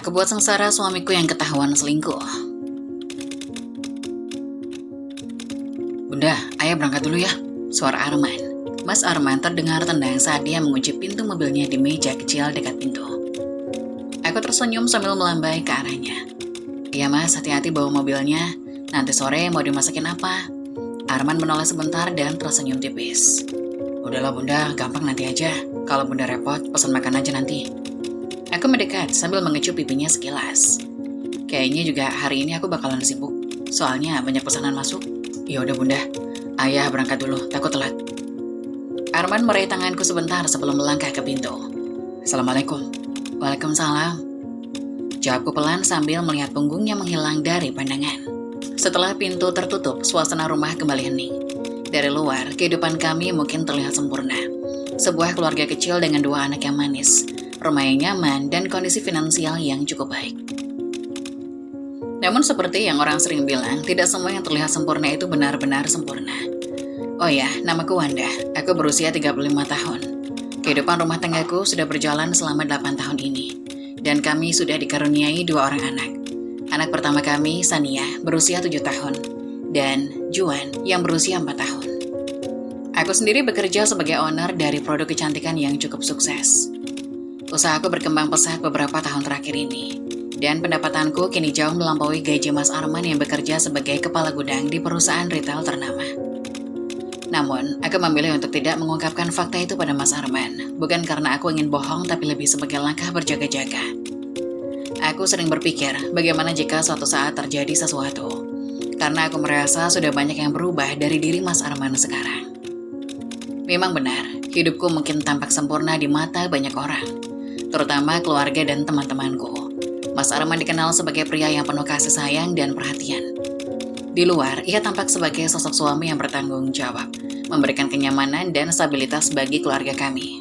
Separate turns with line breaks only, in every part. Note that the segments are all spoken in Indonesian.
Aku buat sengsara suamiku yang ketahuan selingkuh. Bunda, ayah berangkat dulu ya. Suara Arman. Mas Arman terdengar tendang saat dia mengunci pintu mobilnya di meja kecil dekat pintu. Aku tersenyum sambil melambai ke arahnya. Iya mas, hati-hati bawa mobilnya. Nanti sore mau dimasakin apa? Arman menoleh sebentar dan tersenyum tipis. Udahlah bunda, gampang nanti aja. Kalau bunda repot, pesan makan aja nanti. Aku mendekat sambil mengecup pipinya sekilas. Kayaknya juga hari ini aku bakalan sibuk. Soalnya banyak pesanan masuk. Ya udah bunda, ayah berangkat dulu, takut telat. Arman meraih tanganku sebentar sebelum melangkah ke pintu. Assalamualaikum. Waalaikumsalam. Jawabku pelan sambil melihat punggungnya menghilang dari pandangan. Setelah pintu tertutup, suasana rumah kembali hening. Dari luar, kehidupan kami mungkin terlihat sempurna. Sebuah keluarga kecil dengan 2 anak yang manis, rumah yang nyaman, dan kondisi finansial yang cukup baik. Namun seperti yang orang sering bilang, tidak semua yang terlihat sempurna itu benar-benar sempurna. Oh ya, namaku Wanda. Aku berusia 35 tahun. Kehidupan rumah tanggaku sudah berjalan selama 8 tahun ini. Dan kami sudah dikaruniai 2 orang anak. Anak pertama kami, Sania, berusia 7 tahun. Dan Juan, yang berusia 4 tahun. Aku sendiri bekerja sebagai owner dari produk kecantikan yang cukup sukses. Usahaku berkembang pesat beberapa tahun terakhir ini. Dan pendapatanku kini jauh melampaui gaji Mas Arman yang bekerja sebagai kepala gudang di perusahaan retail ternama. Namun, aku memilih untuk tidak mengungkapkan fakta itu pada Mas Arman, bukan karena aku ingin bohong tapi lebih sebagai langkah berjaga-jaga. Aku sering berpikir bagaimana jika suatu saat terjadi sesuatu, karena aku merasa sudah banyak yang berubah dari diri Mas Arman sekarang. Memang benar, hidupku mungkin tampak sempurna di mata banyak orang, terutama keluarga dan teman-temanku. Mas Arman dikenal sebagai pria yang penuh kasih sayang dan perhatian. Di luar, ia tampak sebagai sosok suami yang bertanggung jawab, memberikan kenyamanan dan stabilitas bagi keluarga kami.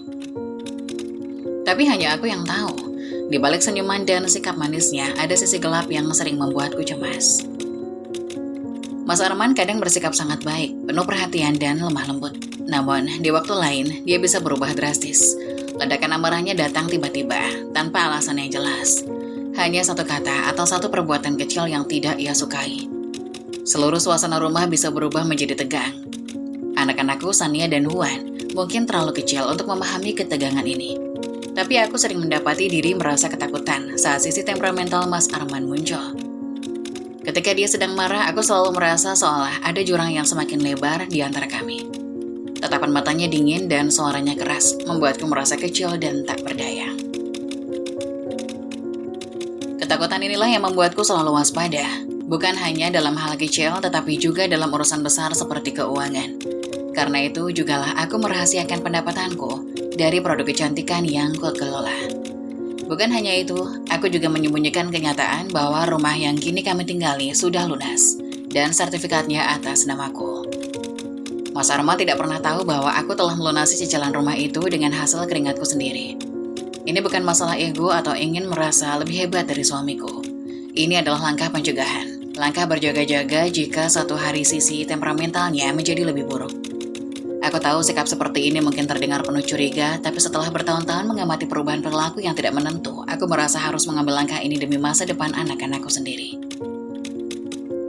Tapi hanya aku yang tahu, di balik senyuman dan sikap manisnya, ada sisi gelap yang sering membuatku cemas. Mas Arman kadang bersikap sangat baik, penuh perhatian dan lemah lembut. Namun, di waktu lain, dia bisa berubah drastis. Ledakan amarahnya datang tiba-tiba, tanpa alasan yang jelas. Hanya satu kata atau satu perbuatan kecil yang tidak ia sukai. Seluruh suasana rumah bisa berubah menjadi tegang. Anak-anakku, Sania dan Juan, mungkin terlalu kecil untuk memahami ketegangan ini. Tapi aku sering mendapati diri merasa ketakutan saat sisi temperamental Mas Arman muncul. Ketika dia sedang marah, aku selalu merasa seolah ada jurang yang semakin lebar di antara kami. Tatapan matanya dingin dan suaranya keras, membuatku merasa kecil dan tak berdaya. Ketakutan inilah yang membuatku selalu waspada. Bukan hanya dalam hal kecil, tetapi juga dalam urusan besar seperti keuangan. Karena itu jugalah aku merahasiakan pendapatanku dari produk kecantikan yang kukelola. Bukan hanya itu, aku juga menyembunyikan kenyataan bahwa rumah yang kini kami tinggali sudah lunas, dan sertifikatnya atas namaku. Mas Arman tidak pernah tahu bahwa aku telah melunasi cicilan rumah itu dengan hasil keringatku sendiri. Ini bukan masalah ego atau ingin merasa lebih hebat dari suamiku. Ini adalah langkah pencegahan, langkah berjaga-jaga jika suatu hari sisi temperamentalnya menjadi lebih buruk. Aku tahu sikap seperti ini mungkin terdengar penuh curiga, tapi setelah bertahun-tahun mengamati perubahan perilaku yang tidak menentu, aku merasa harus mengambil langkah ini demi masa depan anak-anakku sendiri.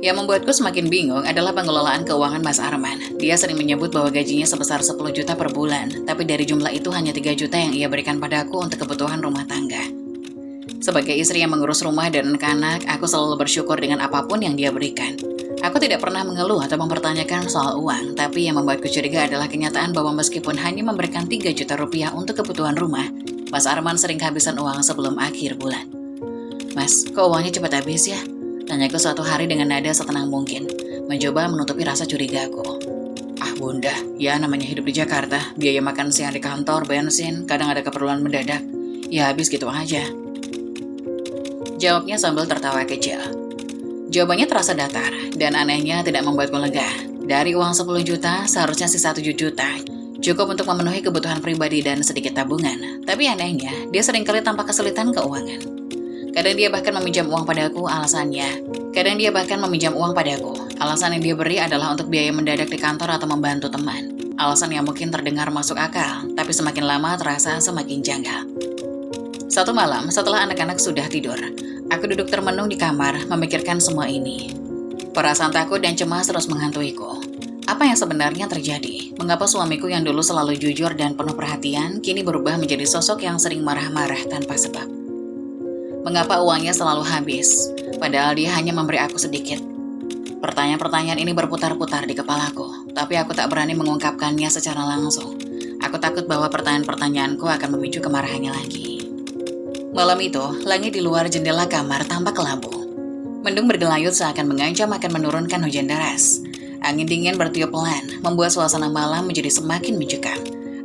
Yang membuatku semakin bingung adalah pengelolaan keuangan Mas Arman. Dia sering menyebut bahwa gajinya sebesar 10 juta per bulan, tapi dari jumlah itu hanya 3 juta yang ia berikan padaku untuk kebutuhan rumah tangga. Sebagai istri yang mengurus rumah dan anak-anak, aku selalu bersyukur dengan apapun yang dia berikan. Aku tidak pernah mengeluh atau mempertanyakan soal uang, tapi yang membuatku curiga adalah kenyataan bahwa meskipun hanya memberikan 3 juta rupiah untuk kebutuhan rumah, Mas Arman sering kehabisan uang sebelum akhir bulan. Mas, kok uangnya cepat habis ya? Tanyaku suatu hari dengan nada setenang mungkin, mencoba menutupi rasa curigaku. Ah bunda, ya namanya hidup di Jakarta, biaya makan siang di kantor, bensin, kadang ada keperluan mendadak, ya habis gitu aja. Jawabnya sambil tertawa kecil. Jawabannya terasa datar, dan anehnya tidak membuatku lega. Dari uang 10 juta, seharusnya sisa 7 juta. Cukup untuk memenuhi kebutuhan pribadi dan sedikit tabungan. Tapi anehnya, dia seringkali tampak kesulitan keuangan. Kadang dia bahkan meminjam uang padaku, alasan yang dia beri adalah untuk biaya mendadak di kantor atau membantu teman. Alasan yang mungkin terdengar masuk akal, tapi semakin lama terasa semakin janggal. Satu malam, setelah anak-anak sudah tidur, aku duduk termenung di kamar, memikirkan semua ini. Perasaan takut dan cemas terus menghantuiku. Apa yang sebenarnya terjadi? Mengapa suamiku yang dulu selalu jujur dan penuh perhatian, kini berubah menjadi sosok yang sering marah-marah tanpa sebab? Mengapa uangnya selalu habis, padahal dia hanya memberi aku sedikit? Pertanyaan-pertanyaan ini berputar-putar di kepalaku, tapi aku tak berani mengungkapkannya secara langsung. Aku takut bahwa pertanyaan-pertanyaanku akan memicu kemarahannya lagi. Malam itu, langit di luar jendela kamar tampak kelabu. Mendung bergelayut seakan mengancam akan menurunkan hujan deras. Angin dingin bertiup pelan, membuat suasana malam menjadi semakin mencekam.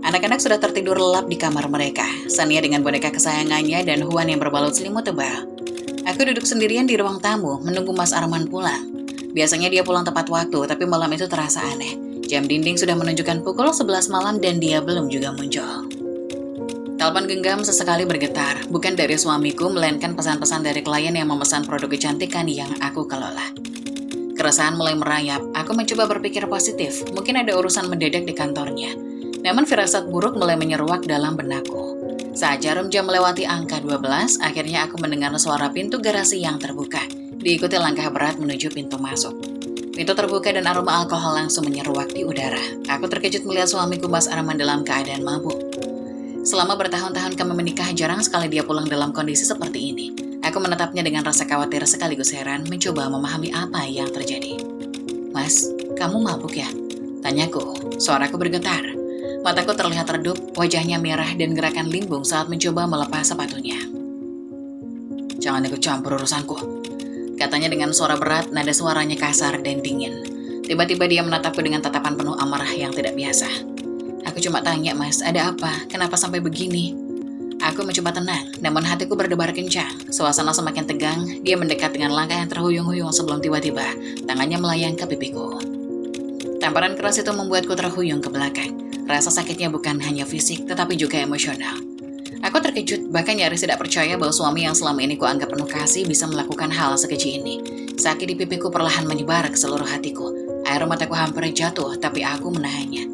Anak-anak sudah tertidur lelap di kamar mereka, Sania dengan boneka kesayangannya dan Huan yang berbalut selimut tebal. Aku duduk sendirian di ruang tamu, menunggu Mas Arman pulang. Biasanya dia pulang tepat waktu, tapi malam itu terasa aneh. Jam dinding sudah menunjukkan pukul 11 malam dan dia belum juga muncul. Telepon genggam sesekali bergetar, bukan dari suamiku, melainkan pesan-pesan dari klien yang memesan produk kecantikan yang aku kelola. Keresahan mulai merayap, aku mencoba berpikir positif, mungkin ada urusan mendadak di kantornya. Namun firasat buruk mulai menyeruak dalam benakku. Saat jarum jam melewati angka 12, akhirnya aku mendengar suara pintu garasi yang terbuka, diikuti langkah berat menuju pintu masuk. Pintu terbuka dan aroma alkohol langsung menyeruak di udara. Aku terkejut melihat suamiku Mas Arman dalam keadaan mabuk. Selama bertahun-tahun kami menikah, jarang sekali dia pulang dalam kondisi seperti ini. Aku menatapnya dengan rasa khawatir sekaligus heran, mencoba memahami apa yang terjadi. Mas, kamu mabuk ya? Tanyaku, suaraku bergetar. Mataku terlihat redup, wajahnya merah dan gerakan limbung saat mencoba melepas sepatunya. Jangan ikut campur urusanku, katanya dengan suara berat, nada suaranya kasar dan dingin. Tiba-tiba dia menatapku dengan tatapan penuh amarah yang tidak biasa. Aku cuma tanya, Mas, ada apa? Kenapa sampai begini? Aku mencoba tenang, namun hatiku berdebar kencang. Suasana semakin tegang, dia mendekat dengan langkah yang terhuyung-huyung sebelum tiba-tiba tangannya melayang ke pipiku. Tamparan keras itu membuatku terhuyung ke belakang. Rasa sakitnya bukan hanya fisik, tetapi juga emosional. Aku terkejut, bahkan nyaris tidak percaya bahwa suami yang selama ini kuanggap penuh kasih bisa melakukan hal sekeji ini. Sakit di pipiku perlahan menyebar ke seluruh hatiku. Air mataku hampir jatuh, tapi aku menahannya.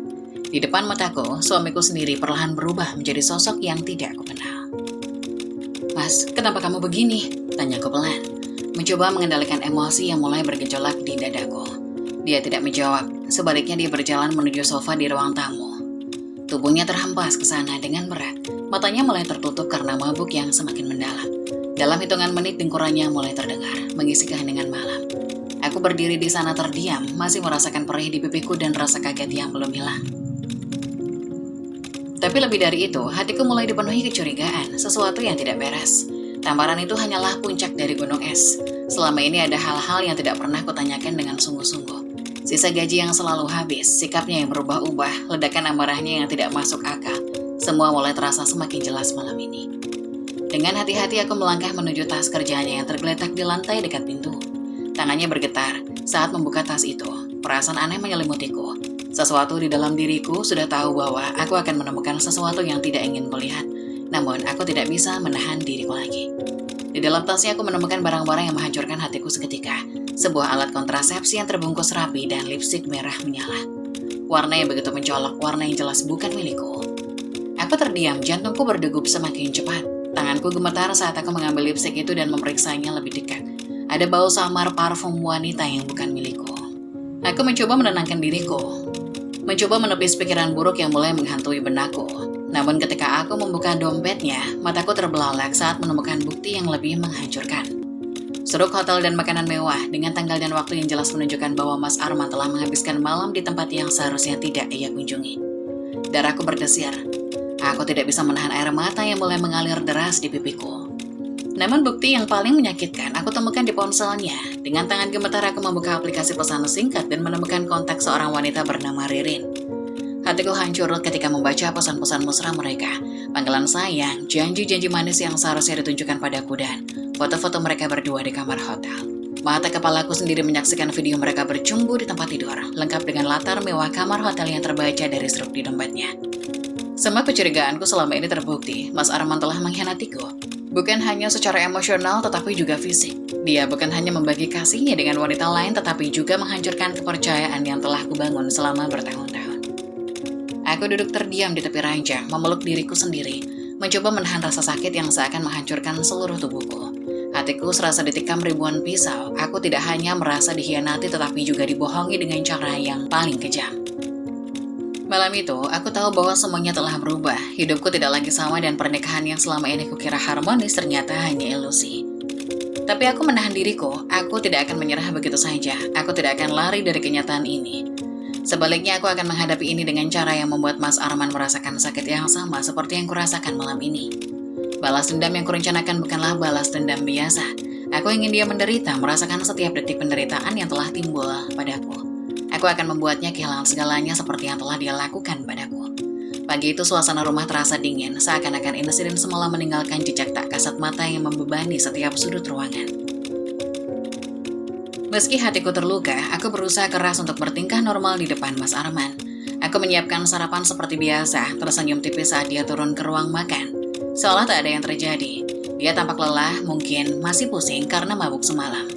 Di depan mataku, suamiku sendiri perlahan berubah menjadi sosok yang tidak aku kenal. Mas, kenapa kamu begini? Tanyaku pelan, mencoba mengendalikan emosi yang mulai bergejolak di dadaku. Dia tidak menjawab, sebaliknya dia berjalan menuju sofa di ruang tamu. Tubuhnya terhempas ke sana dengan berat, matanya mulai tertutup karena mabuk yang semakin mendalam. Dalam hitungan menit dengkurannya mulai terdengar, mengisi keheningan malam. Aku berdiri di sana terdiam, masih merasakan perih di pipiku dan rasa kaget yang belum hilang. Tapi lebih dari itu, hatiku mulai dipenuhi kecurigaan, sesuatu yang tidak beres. Tamparan itu hanyalah puncak dari gunung es. Selama ini ada hal-hal yang tidak pernah kutanyakan dengan sungguh-sungguh. Sisa gaji yang selalu habis, sikapnya yang berubah-ubah, ledakan amarahnya yang tidak masuk akal. Semua mulai terasa semakin jelas malam ini. Dengan hati-hati aku melangkah menuju tas kerjanya yang tergeletak di lantai dekat pintu. Tangannya bergetar saat membuka tas itu. Perasaan aneh menyelimutiku. Sesuatu di dalam diriku sudah tahu bahwa aku akan menemukan sesuatu yang tidak ingin kulihat. Namun aku tidak bisa menahan diriku lagi. Di dalam tasnya aku menemukan barang-barang yang menghancurkan hatiku seketika. Sebuah alat kontrasepsi yang terbungkus rapi dan lipstik merah menyala. Warna yang begitu mencolok, warna yang jelas bukan milikku. Aku terdiam, jantungku berdegup semakin cepat. Tanganku gemetar saat aku mengambil lipstik itu dan memeriksanya lebih dekat. Ada bau samar parfum wanita yang bukan milikku. Aku mencoba menenangkan diriku. Mencoba menepis pikiran buruk yang mulai menghantui benakku. Namun ketika aku membuka dompetnya, mataku terbelalak saat menemukan bukti yang lebih menghancurkan. Seruk hotel dan makanan mewah dengan tanggal dan waktu yang jelas menunjukkan bahwa Mas Arman telah menghabiskan malam di tempat yang seharusnya tidak ia kunjungi. Darahku berdesir. Aku tidak bisa menahan air mata yang mulai mengalir deras di pipiku. Namun bukti yang paling menyakitkan aku temukan di ponselnya. Dengan tangan gemetar aku membuka aplikasi pesan singkat dan menemukan kontak seorang wanita bernama Ririn. Hatiku hancur ketika membaca pesan-pesan mesra mereka. Panggilan sayang, janji-janji manis yang seharusnya ditunjukkan padaku dan foto-foto mereka berdua di kamar hotel. Mata kepalaku sendiri menyaksikan video mereka bercumbu di tempat tidur, lengkap dengan latar mewah kamar hotel yang terbaca dari struk di dompetnya. Semua kecurigaanku selama ini terbukti, Mas Arman telah mengkhianatiku. Bukan hanya secara emosional tetapi juga fisik. Dia bukan hanya membagi kasihnya dengan wanita lain tetapi juga menghancurkan kepercayaan yang telah kubangun selama bertahun-tahun. Aku duduk terdiam di tepi ranjang, memeluk diriku sendiri. mencoba menahan rasa sakit yang seakan menghancurkan seluruh tubuhku. Hatiku serasa ditikam ribuan pisau. Aku tidak hanya merasa dikhianati tetapi juga dibohongi dengan cara yang paling kejam. Malam itu, aku tahu bahwa semuanya telah berubah. Hidupku tidak lagi sama dan pernikahan yang selama ini kukira harmonis ternyata hanya ilusi. Tapi aku menahan diriku, aku tidak akan menyerah begitu saja. Aku tidak akan lari dari kenyataan ini. Sebaliknya aku akan menghadapi ini dengan cara yang membuat Mas Arman merasakan sakit yang sama seperti yang kurasakan malam ini. Balas dendam yang kurencanakan bukanlah balas dendam biasa. Aku ingin dia menderita, merasakan setiap detik penderitaan yang telah timbul padaku. Aku akan membuatnya kehilangan segalanya seperti yang telah dia lakukan padaku. Pagi itu suasana rumah terasa dingin, seakan-akan insiden semalam meninggalkan jejak tak kasat mata yang membebani setiap sudut ruangan. Meski hatiku terluka, aku berusaha keras untuk bertingkah normal di depan Mas Arman. Aku menyiapkan sarapan seperti biasa, tersenyum tipis saat dia turun ke ruang makan. Seolah tak ada yang terjadi. Dia tampak lelah, mungkin masih pusing karena mabuk semalam.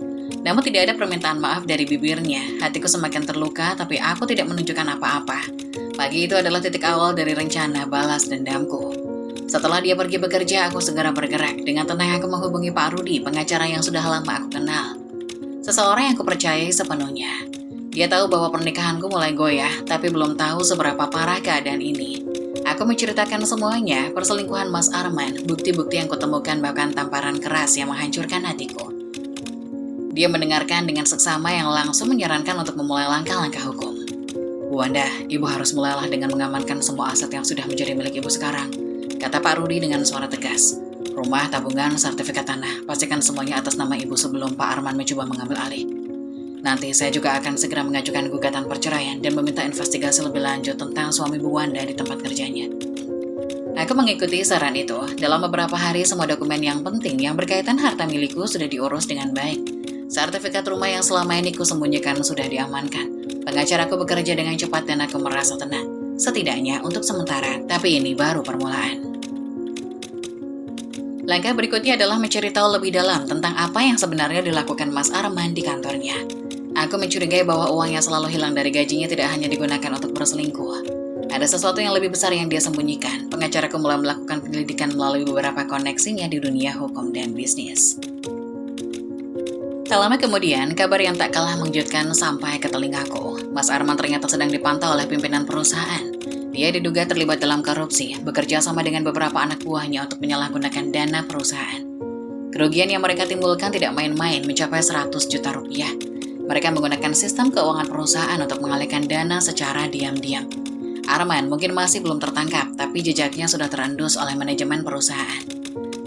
Namun tidak ada permintaan maaf dari bibirnya. Hatiku semakin terluka, tapi aku tidak menunjukkan apa-apa. Pagi itu adalah titik awal dari rencana balas dendamku. Setelah dia pergi bekerja, aku segera bergerak. Dengan tenang aku menghubungi Pak Rudi, pengacara yang sudah lama aku kenal. Seseorang yang kupercayai sepenuhnya. Dia tahu bahwa pernikahanku mulai goyah, tapi belum tahu seberapa parah keadaan ini. Aku menceritakan semuanya, perselingkuhan Mas Arman, bukti-bukti yang kutemukan bahkan tamparan keras yang menghancurkan hatiku. Dia mendengarkan dengan seksama yang langsung menyarankan untuk memulai langkah-langkah hukum. Bu Wanda, Ibu harus mulailah dengan mengamankan semua aset yang sudah menjadi milik Ibu sekarang, kata Pak Rudi dengan suara tegas. Rumah, tabungan, sertifikat tanah, pastikan semuanya atas nama Ibu sebelum Pak Arman mencoba mengambil alih. Nanti saya juga akan segera mengajukan gugatan perceraian dan meminta investigasi lebih lanjut tentang suami Bu Wanda di tempat kerjanya. Aku mengikuti saran itu. Dalam beberapa hari semua dokumen yang penting yang berkaitan harta milikku sudah diurus dengan baik. Sertifikat rumah yang selama ini kusembunyikan sudah diamankan. Pengacaraku bekerja dengan cepat dan aku merasa tenang. Setidaknya untuk sementara, tapi ini baru permulaan. Langkah berikutnya adalah mencari tahu lebih dalam tentang apa yang sebenarnya dilakukan Mas Arman di kantornya. Aku mencurigai bahwa uang yang selalu hilang dari gajinya tidak hanya digunakan untuk berselingkuh. Ada sesuatu yang lebih besar yang dia sembunyikan. Pengacaraku mulai melakukan penyelidikan melalui beberapa koneksinya di dunia hukum dan bisnis. Tak lama kemudian, kabar yang tak kalah mengejutkan sampai ke telingaku. Mas Arman ternyata sedang dipantau oleh pimpinan perusahaan. Dia diduga terlibat dalam korupsi, bekerja sama dengan beberapa anak buahnya untuk menyalahgunakan dana perusahaan. Kerugian yang mereka timbulkan tidak main-main, mencapai 100 juta rupiah. Mereka menggunakan sistem keuangan perusahaan untuk mengalihkan dana secara diam-diam. Arman mungkin masih belum tertangkap, tapi jejaknya sudah terendus oleh manajemen perusahaan.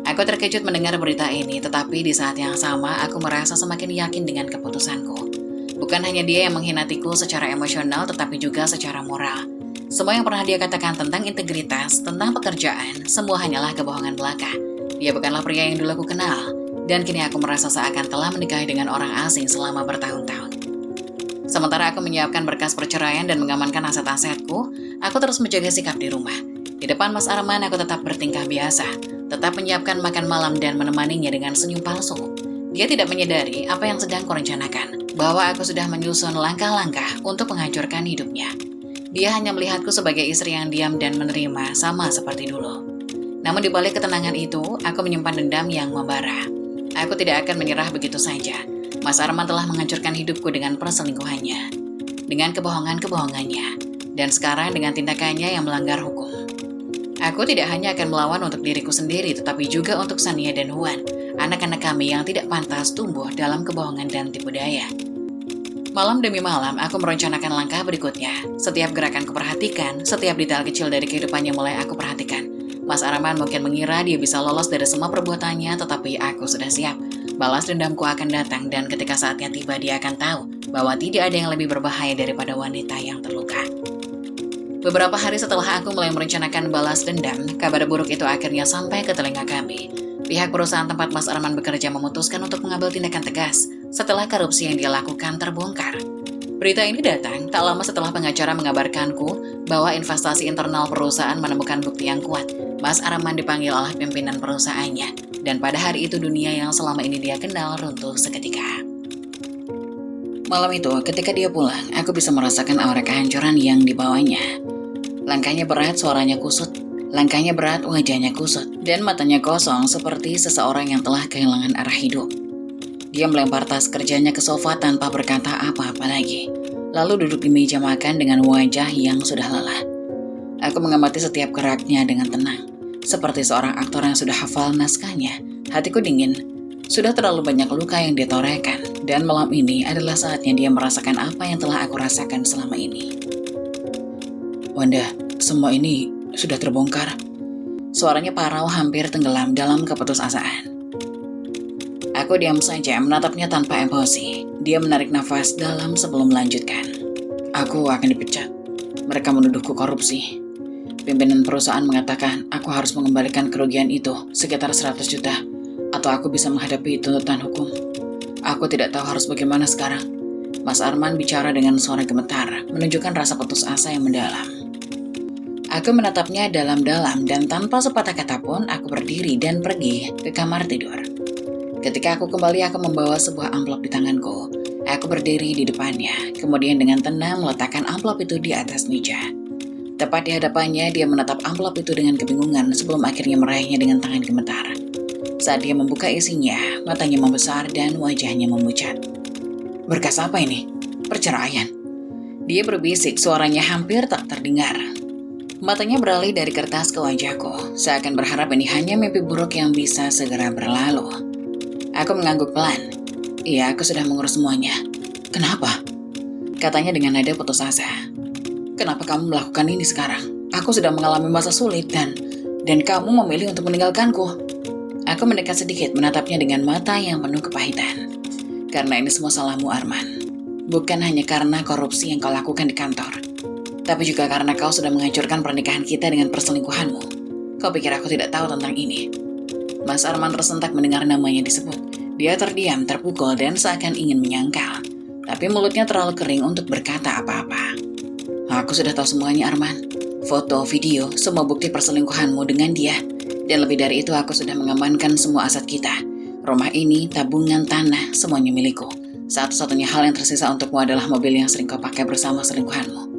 Aku terkejut mendengar berita ini, tetapi di saat yang sama aku merasa semakin yakin dengan keputusanku. Bukan hanya dia yang mengkhianatiku secara emosional, tetapi juga secara moral. Semua yang pernah dia katakan tentang integritas, tentang pekerjaan, semua hanyalah kebohongan belaka. Dia bukanlah pria yang dulu aku kenal, dan kini aku merasa seakan telah menikahi dengan orang asing selama bertahun-tahun. Sementara aku menyiapkan berkas perceraian dan mengamankan aset-asetku, aku terus menjaga sikap di rumah. Di depan Mas Arman aku tetap bertingkah biasa, tetap menyiapkan makan malam dan menemaninya dengan senyum palsu. Dia tidak menyadari apa yang sedang kurencanakan, bahwa aku sudah menyusun langkah-langkah untuk menghancurkan hidupnya. Dia hanya melihatku sebagai istri yang diam dan menerima sama seperti dulu. Namun di balik ketenangan itu, aku menyimpan dendam yang membara. Aku tidak akan menyerah begitu saja. Mas Arman telah menghancurkan hidupku dengan perselingkuhannya, dengan kebohongan-kebohongannya, dan sekarang dengan tindakannya yang melanggar hukum. Aku tidak hanya akan melawan untuk diriku sendiri, tetapi juga untuk Sania dan Huan, anak-anak kami yang tidak pantas tumbuh dalam kebohongan dan tipu daya. Malam demi malam, aku merencanakan langkah berikutnya. Setiap gerakan kuperhatikan, setiap detail kecil dari kehidupannya mulai aku perhatikan. Mas Arman mungkin mengira dia bisa lolos dari semua perbuatannya, tetapi aku sudah siap. Balas dendamku akan datang, dan ketika saatnya tiba dia akan tahu bahwa tidak ada yang lebih berbahaya daripada wanita yang terluka. Beberapa hari setelah aku mulai merencanakan balas dendam, kabar buruk itu akhirnya sampai ke telinga kami. Pihak perusahaan tempat Mas Arman bekerja memutuskan untuk mengambil tindakan tegas setelah korupsi yang dia lakukan terbongkar. Berita ini datang tak lama setelah pengacara mengabarkanku bahwa investasi internal perusahaan menemukan bukti yang kuat. Mas Arman dipanggil oleh pimpinan perusahaannya, dan pada hari itu dunia yang selama ini dia kenal runtuh seketika. Malam itu, ketika dia pulang, aku bisa merasakan aura kehancuran yang dibawanya. Langkahnya berat, suaranya kusut. Langkahnya berat, wajahnya kusut, dan matanya kosong seperti seseorang yang telah kehilangan arah hidup. Dia melempar tas kerjanya ke sofa tanpa berkata apa-apa lagi, lalu duduk di meja makan dengan wajah yang sudah lelah. Aku mengamati setiap geraknya dengan tenang, seperti seorang aktor yang sudah hafal naskahnya. Hatiku dingin, sudah terlalu banyak luka yang ditorehkan, dan malam ini adalah saatnya dia merasakan apa yang telah aku rasakan selama ini. Wanda, semua ini sudah terbongkar. Suaranya parau hampir tenggelam dalam keputusasaan. Aku diam saja menatapnya tanpa emosi. Dia menarik nafas dalam sebelum melanjutkan. Aku akan dipecat. Mereka menuduhku korupsi. Pimpinan perusahaan mengatakan aku harus mengembalikan kerugian itu sekitar 100 juta. Atau aku bisa menghadapi tuntutan hukum. Aku tidak tahu harus bagaimana sekarang. Mas Arman bicara dengan suara gemetar, menunjukkan rasa putus asa yang mendalam. Aku menatapnya dalam-dalam dan tanpa sepatah kata pun aku berdiri dan pergi ke kamar tidur. Ketika aku kembali, aku membawa sebuah amplop di tanganku. Aku berdiri di depannya, kemudian dengan tenang meletakkan amplop itu di atas meja. Tepat di hadapannya, dia menatap amplop itu dengan kebingungan sebelum akhirnya meraihnya dengan tangan gemetar. Saat dia membuka isinya, matanya membesar dan wajahnya memucat. Berkas apa ini? Perceraian. Dia berbisik, suaranya hampir tak terdengar. Matanya beralih dari kertas ke wajahku, seakan berharap ini hanya mimpi buruk yang bisa segera berlalu. Aku mengangguk pelan. Iya, aku sudah mengurus semuanya. Kenapa? Katanya dengan nada putus asa. Kenapa kamu melakukan ini sekarang? Aku sudah mengalami masa sulit dan kamu memilih untuk meninggalkanku. Aku mendekat sedikit menatapnya dengan mata yang penuh kepahitan. Karena ini semua salahmu, Arman. Bukan hanya karena korupsi yang kau lakukan di kantor, tapi juga karena kau sudah menghancurkan pernikahan kita dengan perselingkuhanmu. Kau pikir aku tidak tahu tentang ini? Mas Arman tersentak mendengar namanya disebut. Dia terdiam, terpukul, dan seakan ingin menyangkal. Tapi mulutnya terlalu kering untuk berkata apa-apa. Aku sudah tahu semuanya, Arman. Foto, video, semua bukti perselingkuhanmu dengan dia. Dan lebih dari itu, aku sudah mengamankan semua aset kita. Rumah ini, tabungan, tanah, semuanya milikku. Satu-satunya hal yang tersisa untukmu adalah mobil yang sering kau pakai bersama selingkuhanmu.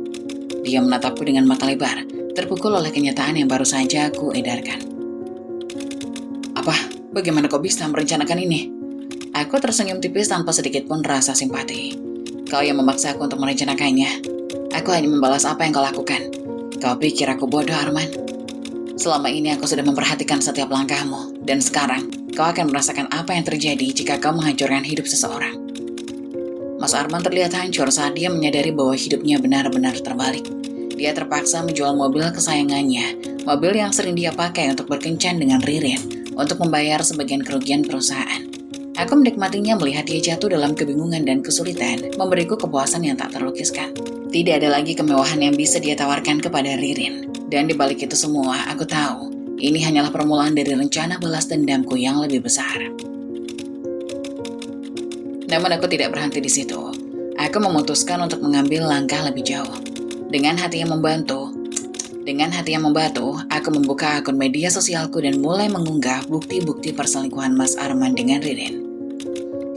Dia menatapku dengan mata lebar, terpukul oleh kenyataan yang baru saja aku edarkan. Apa? Bagaimana kau bisa merencanakan ini? Aku tersenyum tipis tanpa sedikit pun rasa simpati. Kau yang memaksa aku untuk merencanakannya. Aku hanya membalas apa yang kau lakukan. Kau pikir aku bodoh, Arman? Selama ini aku sudah memperhatikan setiap langkahmu, dan sekarang kau akan merasakan apa yang terjadi jika kau menghancurkan hidup seseorang. Mas Arman terlihat hancur saat dia menyadari bahwa hidupnya benar-benar terbalik. Dia terpaksa menjual mobil kesayangannya, mobil yang sering dia pakai untuk berkencan dengan Ririn, untuk membayar sebagian kerugian perusahaan. Aku menikmatinya melihat dia jatuh dalam kebingungan dan kesulitan, memberiku kepuasan yang tak terlukiskan. Tidak ada lagi kemewahan yang bisa dia tawarkan kepada Ririn. Dan di balik itu semua, aku tahu, ini hanyalah permulaan dari rencana balas dendamku yang lebih besar. Namun aku tidak berhenti di situ. Aku memutuskan untuk mengambil langkah lebih jauh. Dengan hati yang membatu, aku membuka akun media sosialku dan mulai mengunggah bukti-bukti perselingkuhan Mas Arman dengan Ririn.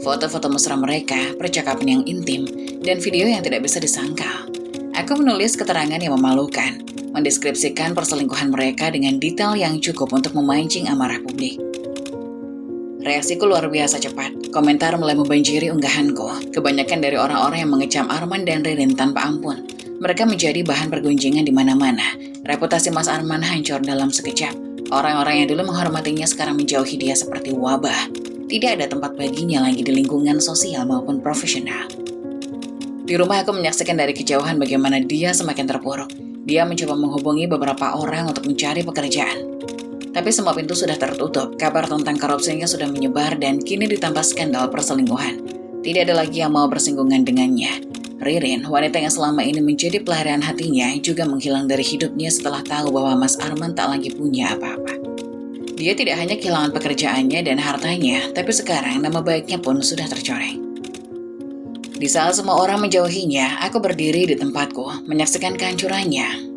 Foto-foto mesra mereka, percakapan yang intim, dan video yang tidak bisa disangkal. Aku menulis keterangan yang memalukan, mendeskripsikan perselingkuhan mereka dengan detail yang cukup untuk memancing amarah publik. Reaksiku luar biasa cepat. Komentar mulai membanjiri unggahanku. Kebanyakan dari orang-orang yang mengecam Arman dan Ririn tanpa ampun. Mereka menjadi bahan pergunjingan di mana-mana. Reputasi Mas Arman hancur dalam sekejap. Orang-orang yang dulu menghormatinya sekarang menjauhi dia seperti wabah. Tidak ada tempat baginya lagi di lingkungan sosial maupun profesional. Di rumah aku menyaksikan dari kejauhan bagaimana dia semakin terpuruk. Dia mencoba menghubungi beberapa orang untuk mencari pekerjaan. Tapi semua pintu sudah tertutup, kabar tentang korupsinya sudah menyebar dan kini ditambah skandal perselingkuhan. Tidak ada lagi yang mau bersinggungan dengannya. Ririn, wanita yang selama ini menjadi pelarian hatinya, juga menghilang dari hidupnya setelah tahu bahwa Mas Arman tak lagi punya apa-apa. Dia tidak hanya kehilangan pekerjaannya dan hartanya, tapi sekarang nama baiknya pun sudah tercoreng. Di saat semua orang menjauhinya, aku berdiri di tempatku, menyaksikan kehancurannya.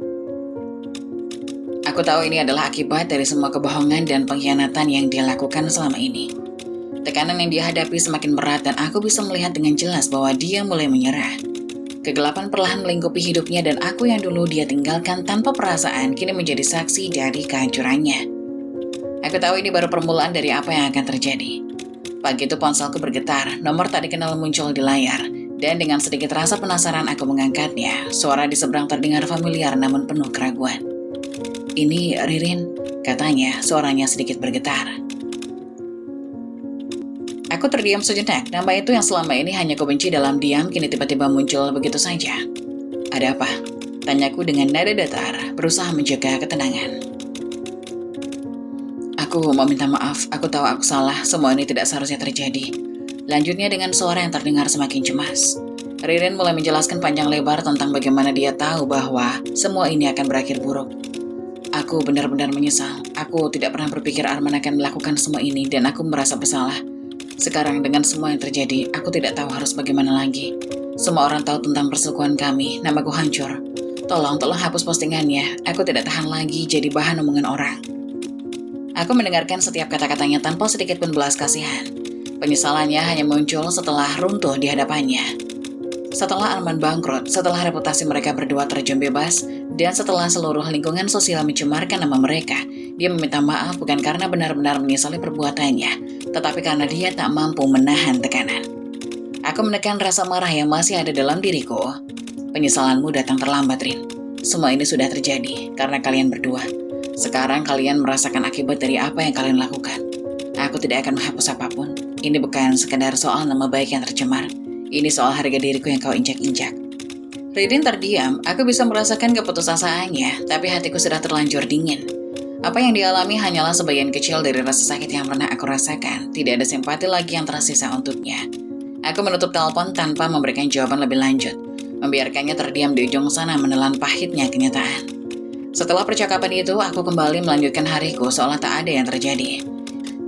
Aku tahu ini adalah akibat dari semua kebohongan dan pengkhianatan yang dia lakukan selama ini. Tekanan yang dia hadapi semakin berat dan aku bisa melihat dengan jelas bahwa dia mulai menyerah. Kegelapan perlahan melingkupi hidupnya dan aku yang dulu dia tinggalkan tanpa perasaan kini menjadi saksi dari kehancurannya. Aku tahu ini baru permulaan dari apa yang akan terjadi. Pagi itu ponselku bergetar, nomor tak dikenal muncul di layar, dan dengan sedikit rasa penasaran aku mengangkatnya. Suara di seberang terdengar familiar namun penuh keraguan. "Ini Ririn," katanya, suaranya sedikit bergetar. Aku terdiam sejenak, nama itu yang selama ini hanya kubenci dalam diam kini tiba-tiba muncul begitu saja. "Ada apa?" tanyaku dengan nada datar, berusaha menjaga ketenangan. "Aku mau minta maaf, aku tahu aku salah, semua ini tidak seharusnya terjadi," lanjutnya dengan suara yang terdengar semakin cemas. Ririn mulai menjelaskan panjang lebar tentang bagaimana dia tahu bahwa semua ini akan berakhir buruk. "Aku benar-benar menyesal, aku tidak pernah berpikir Arman akan melakukan semua ini dan aku merasa bersalah. Sekarang dengan semua yang terjadi, aku tidak tahu harus bagaimana lagi. Semua orang tahu tentang perselingkuhan kami, namaku hancur. Tolong hapus postingannya, aku tidak tahan lagi jadi bahan omongan orang." Aku mendengarkan setiap kata-katanya tanpa sedikit pun belas kasihan. Penyesalannya hanya muncul setelah runtuh di hadapannya. Setelah Arman bangkrut, setelah reputasi mereka berdua terjun bebas, dan setelah seluruh lingkungan sosial mencemarkan nama mereka, dia meminta maaf bukan karena benar-benar menyesali perbuatannya, tetapi karena dia tak mampu menahan tekanan. Aku menekan rasa marah yang masih ada dalam diriku. "Penyesalanmu datang terlambat, Rin. Semua ini sudah terjadi karena kalian berdua. Sekarang kalian merasakan akibat dari apa yang kalian lakukan. Aku tidak akan menghapus apapun. Ini bukan sekedar soal nama baik yang tercemar. Ini soal harga diriku yang kau injak-injak." Ririn terdiam, aku bisa merasakan keputusasaannya, tapi hatiku sudah terlanjur dingin. Apa yang dialami hanyalah sebagian kecil dari rasa sakit yang pernah aku rasakan. Tidak ada simpati lagi yang tersisa untuknya. Aku menutup telepon tanpa memberikan jawaban lebih lanjut, membiarkannya terdiam di ujung sana menelan pahitnya kenyataan. Setelah percakapan itu, aku kembali melanjutkan hariku seolah tak ada yang terjadi.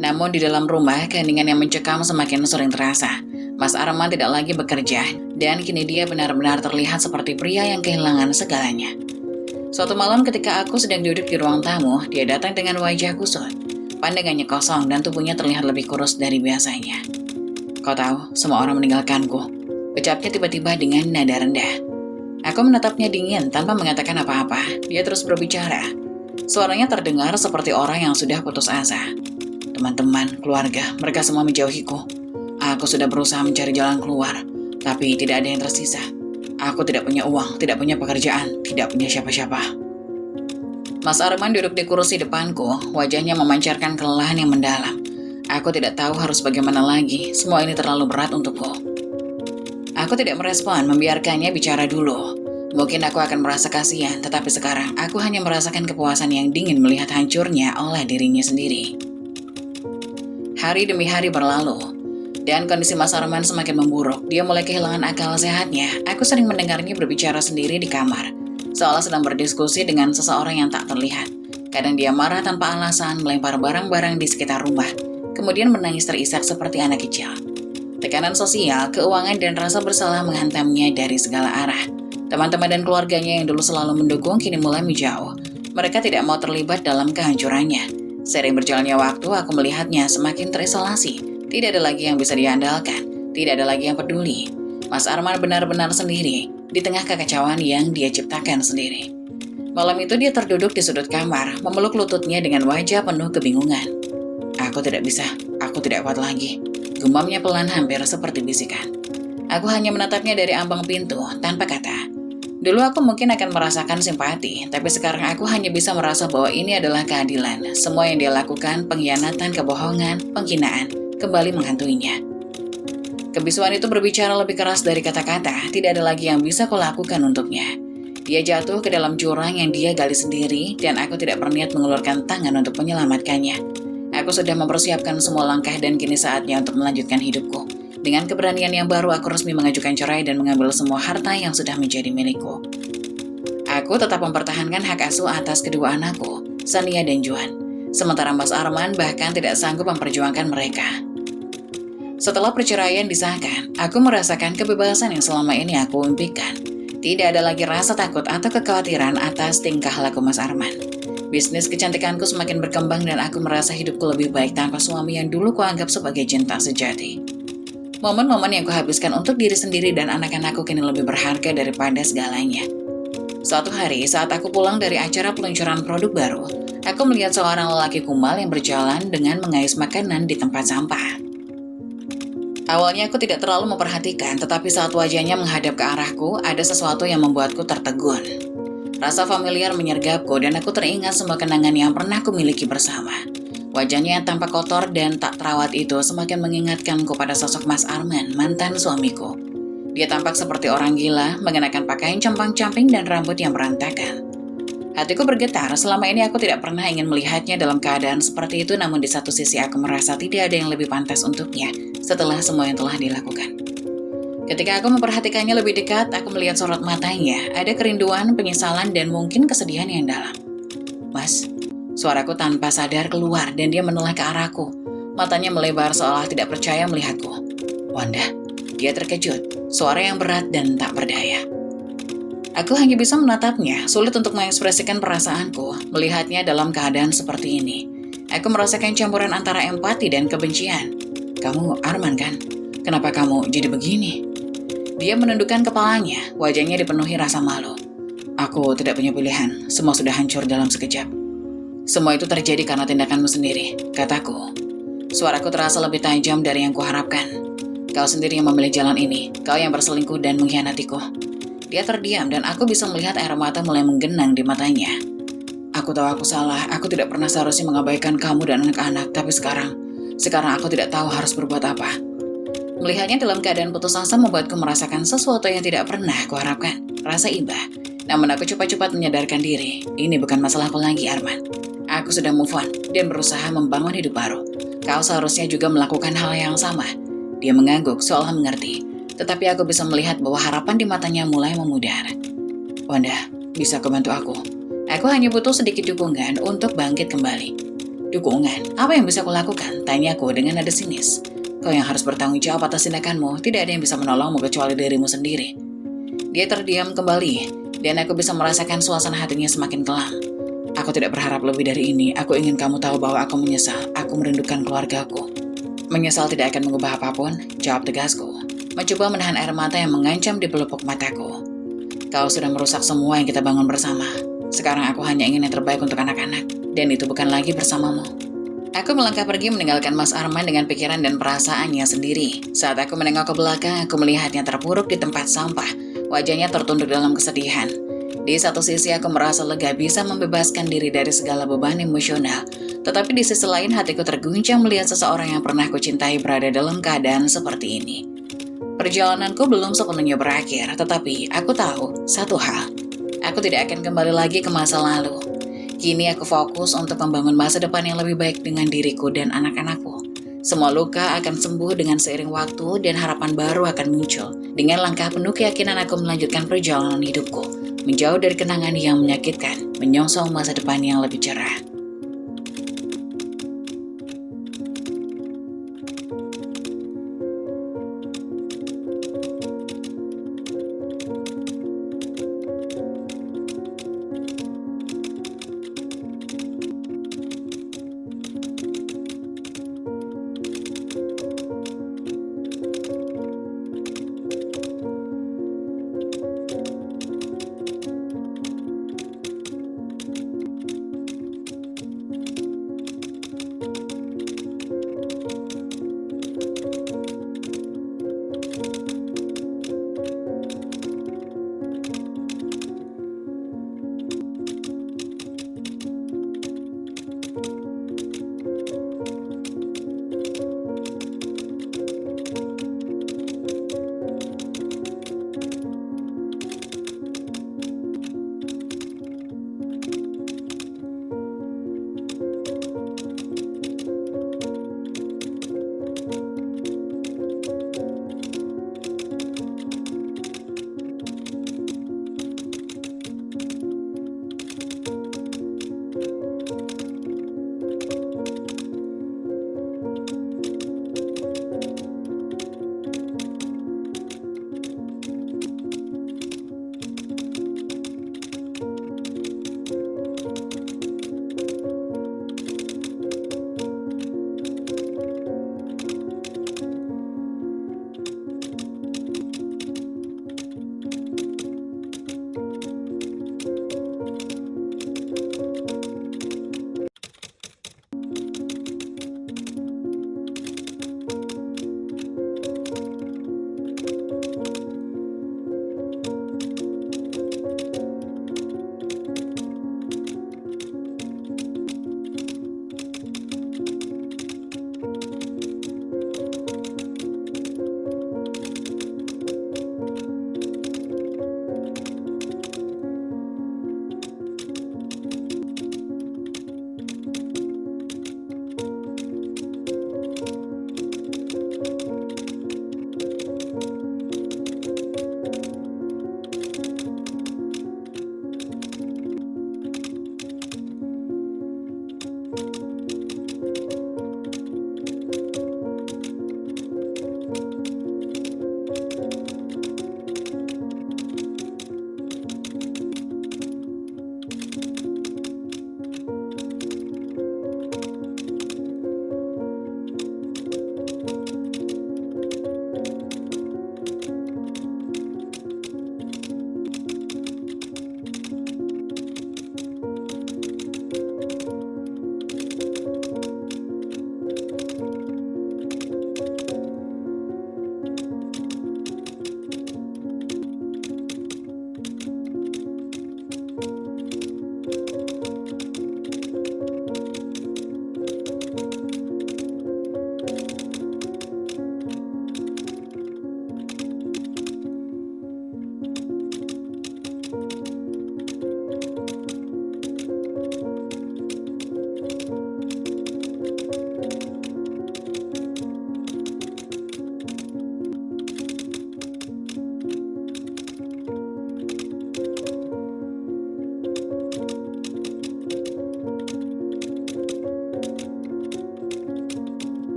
Namun di dalam rumah, keheningan yang mencekam semakin sering terasa. Mas Arman tidak lagi bekerja, dan kini dia benar-benar terlihat seperti pria yang kehilangan segalanya. Suatu malam ketika aku sedang duduk di ruang tamu, dia datang dengan wajah kusut. Pandangannya kosong dan tubuhnya terlihat lebih kurus dari biasanya. "Kau tahu, semua orang meninggalkanku," ucapnya tiba-tiba dengan nada rendah. Aku menatapnya dingin tanpa mengatakan apa-apa. Dia terus berbicara. Suaranya terdengar seperti orang yang sudah putus asa. "Teman-teman, keluarga, mereka semua menjauhiku. Aku sudah berusaha mencari jalan keluar, tapi tidak ada yang tersisa. Aku tidak punya uang, tidak punya pekerjaan, tidak punya siapa-siapa." Mas Arman duduk di kursi depanku, wajahnya memancarkan kelelahan yang mendalam. Aku tidak tahu harus bagaimana lagi, semua ini terlalu berat untukku. Aku tidak merespon, membiarkannya bicara dulu. Mungkin aku akan merasa kasihan, tetapi sekarang aku hanya merasakan kepuasan yang dingin melihat hancurnya oleh dirinya sendiri. Hari demi hari berlalu, dan kondisi Mas Arman semakin memburuk. Dia mulai kehilangan akal sehatnya. Aku sering mendengarnya berbicara sendiri di kamar, seolah sedang berdiskusi dengan seseorang yang tak terlihat. Kadang dia marah tanpa alasan, melempar barang-barang di sekitar rumah, kemudian menangis terisak seperti anak kecil. Tekanan sosial, keuangan, dan rasa bersalah menghantamnya dari segala arah. Teman-teman dan keluarganya yang dulu selalu mendukung kini mulai menjauh. Mereka tidak mau terlibat dalam kehancurannya. Seiring berjalannya waktu, aku melihatnya semakin terisolasi. Tidak ada lagi yang bisa diandalkan, tidak ada lagi yang peduli. Mas Arman benar-benar sendiri, di tengah kekacauan yang dia ciptakan sendiri. Malam itu dia terduduk di sudut kamar, memeluk lututnya dengan wajah penuh kebingungan. "Aku tidak bisa, aku tidak kuat lagi," gumamnya pelan hampir seperti bisikan. Aku hanya menatapnya dari ambang pintu, tanpa kata. Dulu aku mungkin akan merasakan simpati, tapi sekarang aku hanya bisa merasa bahwa ini adalah keadilan. Semua yang dia lakukan, pengkhianatan, kebohongan, penghinaan, kembali menghantuinya. Kebisuan itu berbicara lebih keras dari kata-kata, tidak ada lagi yang bisa kulakukan untuknya. Dia jatuh ke dalam jurang yang dia gali sendiri, dan aku tidak berniat mengulurkan tangan untuk menyelamatkannya. Aku sudah mempersiapkan semua langkah dan kini saatnya untuk melanjutkan hidupku. Dengan keberanian yang baru, aku resmi mengajukan cerai dan mengambil semua harta yang sudah menjadi milikku. Aku tetap mempertahankan hak asuh atas kedua anakku, Sania dan Juan. Sementara Mas Arman bahkan tidak sanggup memperjuangkan mereka. Setelah perceraian disahkan, aku merasakan kebebasan yang selama ini aku impikan. Tidak ada lagi rasa takut atau kekhawatiran atas tingkah laku Mas Arman. Bisnis kecantikanku semakin berkembang dan aku merasa hidupku lebih baik tanpa suami yang dulu kuanggap sebagai cinta sejati. Momen-momen yang kuhabiskan untuk diri sendiri dan anak-anakku kini lebih berharga daripada segalanya. Suatu hari, saat aku pulang dari acara peluncuran produk baru, aku melihat seorang lelaki kumal yang berjalan dengan mengais makanan di tempat sampah. Awalnya aku tidak terlalu memperhatikan, tetapi saat wajahnya menghadap ke arahku, ada sesuatu yang membuatku tertegun. Rasa familiar menyergapku dan aku teringat semua kenangan yang pernah kumiliki bersama. Wajahnya yang tampak kotor dan tak terawat itu semakin mengingatkanku pada sosok Mas Arman, mantan suamiku. Dia tampak seperti orang gila, mengenakan pakaian compang-camping dan rambut yang berantakan. Hatiku bergetar, selama ini aku tidak pernah ingin melihatnya dalam keadaan seperti itu, namun di satu sisi aku merasa tidak ada yang lebih pantas untuknya setelah semua yang telah dilakukan. Ketika aku memperhatikannya lebih dekat, aku melihat sorot matanya, ada kerinduan, penyesalan, dan mungkin kesedihan yang dalam. "Mas," suaraku tanpa sadar keluar dan dia menoleh ke arahku. Matanya melebar seolah tidak percaya melihatku. "Wanda," dia terkejut, suara yang berat dan tak berdaya. Aku hanya bisa menatapnya, sulit untuk mengekspresikan perasaanku, melihatnya dalam keadaan seperti ini. Aku merasakan campuran antara empati dan kebencian. "Kamu Arman kan? Kenapa kamu jadi begini?" Dia menundukkan kepalanya, wajahnya dipenuhi rasa malu. "Aku tidak punya pilihan, semua sudah hancur dalam sekejap." "Semua itu terjadi karena tindakanmu sendiri," kataku. Suaraku terasa lebih tajam dari yang kuharapkan. "Kau sendiri yang memilih jalan ini, kau yang berselingkuh dan mengkhianatiku." Dia terdiam dan aku bisa melihat air mata mulai menggenang di matanya. "Aku tahu aku salah, aku tidak pernah seharusnya mengabaikan kamu dan anak-anak, tapi sekarang aku tidak tahu harus berbuat apa." Melihatnya dalam keadaan putus asa membuatku merasakan sesuatu yang tidak pernah kuharapkan, rasa iba. Namun aku cepat-cepat menyadarkan diri, ini bukan masalahku lagi Arman. Aku sudah move on dan berusaha membangun hidup baru. Kau seharusnya juga melakukan hal yang sama. Dia mengangguk seolah mengerti, tetapi aku bisa melihat bahwa harapan di matanya mulai memudar. "Wanda, bisa kau bantu aku? Aku hanya butuh sedikit dukungan untuk bangkit kembali." "Dukungan? Apa yang bisa kulakukan?" tanyaku dengan nada sinis. "Kau yang harus bertanggung jawab atas tindakanmu, tidak ada yang bisa menolongmu kecuali dirimu sendiri." Dia terdiam kembali, dan aku bisa merasakan suasana hatinya semakin kelam. "Aku tidak berharap lebih dari ini, aku ingin kamu tahu bahwa aku menyesal, aku merindukan keluargaku." "Menyesal tidak akan mengubah apapun," jawab tegasku, mencoba menahan air mata yang mengancam di pelupuk mataku. "Kau sudah merusak semua yang kita bangun bersama. Sekarang aku hanya ingin yang terbaik untuk anak-anak, dan itu bukan lagi bersamamu." Aku melangkah pergi meninggalkan Mas Arman dengan pikiran dan perasaannya sendiri. Saat aku menengok ke belakang, aku melihatnya terpuruk di tempat sampah. Wajahnya tertunduk dalam kesedihan. Di satu sisi aku merasa lega bisa membebaskan diri dari segala beban emosional. Tetapi di sisi lain hatiku terguncang melihat seseorang yang pernah kucintai berada dalam keadaan seperti ini. Perjalananku belum sepenuhnya berakhir, tetapi aku tahu satu hal. Aku tidak akan kembali lagi ke masa lalu. Kini aku fokus untuk membangun masa depan yang lebih baik dengan diriku dan anak-anakku. Semua luka akan sembuh dengan seiring waktu dan harapan baru akan muncul. Dengan langkah penuh keyakinan aku melanjutkan perjalanan hidupku, menjauh dari kenangan yang menyakitkan, menyongsong masa depan yang lebih cerah.